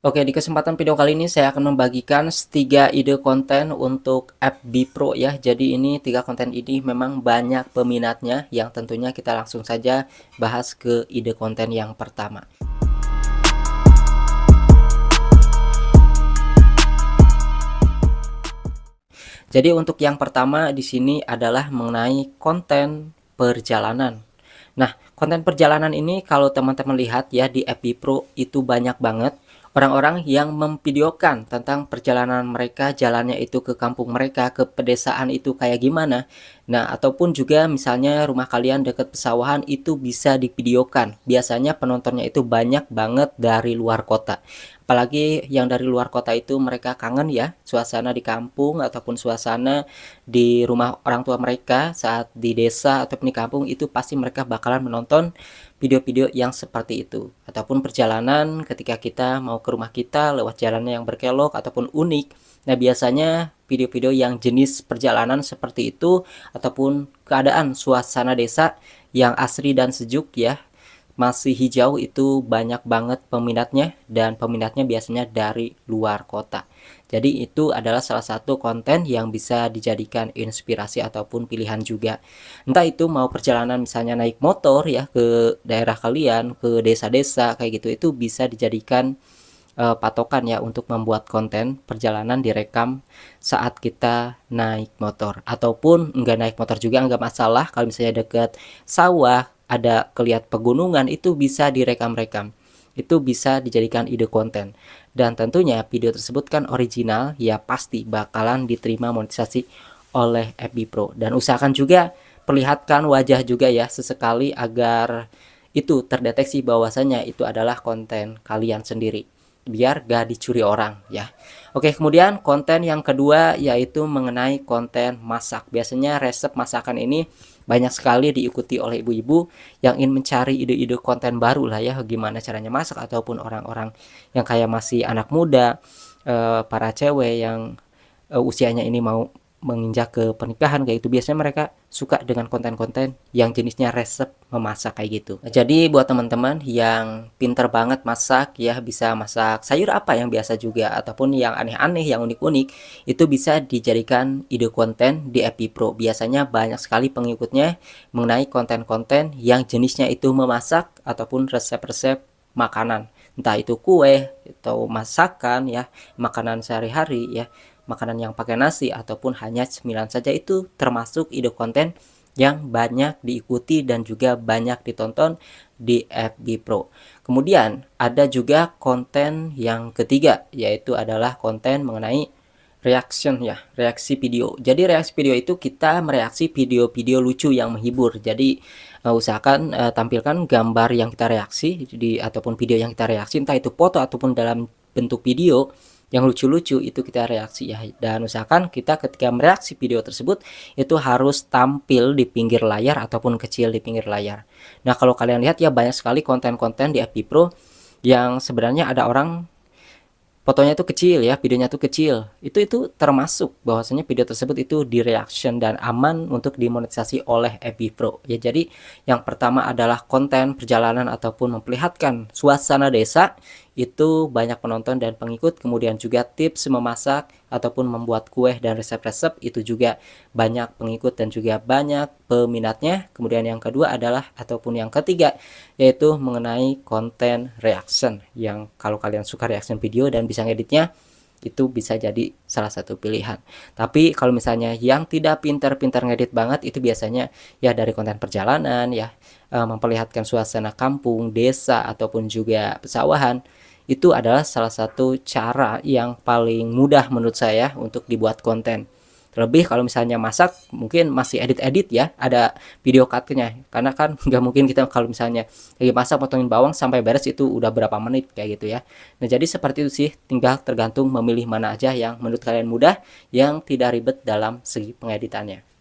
Oke, di kesempatan video kali ini saya akan membagikan 3 ide konten untuk FB Pro ya. Jadi ini 3 konten ini memang banyak peminatnya, yang tentunya kita langsung saja bahas ke ide konten yang pertama. Jadi untuk yang pertama di sini adalah mengenai konten perjalanan. Nah, konten perjalanan ini kalau teman-teman lihat ya di FB Pro itu banyak banget orang-orang yang memvideokan tentang perjalanan mereka, jalannya itu ke kampung mereka, ke pedesaan itu kayak gimana. Nah, ataupun juga misalnya rumah kalian dekat pesawahan itu bisa divideokan. Biasanya penontonnya itu banyak banget dari luar kota. Apalagi yang dari luar kota itu mereka kangen ya suasana di kampung ataupun suasana di rumah orang tua mereka saat di desa ataupun di kampung, itu pasti mereka bakalan menonton video-video yang seperti itu. Ataupun perjalanan ketika kita mau ke rumah kita lewat jalannya yang berkelok ataupun unik. Nah, biasanya video-video yang jenis perjalanan seperti itu ataupun keadaan suasana desa yang asri dan sejuk ya, masih hijau, itu banyak banget peminatnya, dan peminatnya biasanya dari luar kota. Jadi itu adalah salah satu konten yang bisa dijadikan inspirasi ataupun pilihan juga. Entah itu mau perjalanan misalnya naik motor ya ke daerah kalian, ke desa-desa kayak gitu, itu bisa dijadikan patokan ya untuk membuat konten perjalanan direkam saat kita naik motor. Ataupun nggak naik motor juga nggak masalah, kalau misalnya deket sawah ada kelihat pegunungan, itu bisa direkam-rekam, itu bisa dijadikan ide konten. Dan tentunya video tersebut kan original ya, pasti bakalan diterima monetisasi oleh FB Pro. Dan usahakan juga perlihatkan wajah juga ya sesekali agar itu terdeteksi bahwasanya itu adalah konten kalian sendiri, biar gak dicuri orang ya. Oke, kemudian konten yang kedua yaitu mengenai konten masak. Biasanya resep masakan ini banyak sekali diikuti oleh ibu-ibu yang ingin mencari ide-ide konten baru lah ya, gimana caranya masak, ataupun orang-orang yang kayak masih anak muda, para cewek yang usianya ini mau menginjak ke pernikahan kayak gitu. Biasanya mereka suka dengan konten-konten yang jenisnya resep memasak kayak gitu. Jadi buat teman-teman yang pinter banget masak ya, bisa masak sayur apa yang biasa juga ataupun yang aneh-aneh, yang unik-unik, itu bisa dijadikan ide konten di FB Pro. Biasanya banyak sekali pengikutnya mengenai konten-konten yang jenisnya itu memasak ataupun resep-resep makanan, entah itu kue atau masakan ya, makanan sehari-hari ya, makanan yang pakai nasi ataupun hanya cemilan saja, itu termasuk ide konten yang banyak diikuti dan juga banyak ditonton di FB Pro. Kemudian ada juga konten yang ketiga, yaitu adalah konten mengenai reaction ya, reaksi video. Jadi reaksi video itu kita mereaksi video-video lucu yang menghibur. Jadi usahakan tampilkan gambar yang kita reaksi di ataupun video yang kita reaksi, entah itu foto ataupun dalam bentuk video yang lucu-lucu, itu kita reaksi ya. Dan usahakan kita ketika mereaksi video tersebut itu harus tampil di pinggir layar ataupun kecil di pinggir layar. Nah, kalau kalian lihat ya, banyak sekali konten-konten di FB Pro yang sebenarnya ada orang fotonya itu kecil ya, videonya tuh kecil. Itu termasuk bahwasanya video tersebut itu di reaction dan aman untuk dimonetisasi oleh FB Pro. Ya, jadi yang pertama adalah konten perjalanan ataupun memperlihatkan suasana desa, itu banyak penonton dan pengikut. Kemudian juga tips memasak ataupun membuat kue dan resep-resep, itu juga banyak pengikut dan juga banyak peminatnya. Kemudian yang kedua adalah ataupun yang ketiga yaitu mengenai konten reaction, yang kalau kalian suka reaction video dan bisa ngeditnya, itu bisa jadi salah satu pilihan. Tapi kalau misalnya yang tidak pintar-pintar ngedit banget, itu biasanya ya dari konten perjalanan ya, memperlihatkan suasana kampung, desa ataupun juga pesawahan, itu adalah salah satu cara yang paling mudah menurut saya untuk dibuat konten. Terlebih kalau misalnya masak, mungkin masih edit-edit ya, ada video cutnya, karena kan nggak mungkin kita kalau misalnya lagi masak potongin bawang sampai beres itu udah berapa menit kayak gitu ya. Nah, jadi seperti itu sih, tinggal tergantung memilih mana aja yang menurut kalian mudah, yang tidak ribet dalam segi pengeditannya.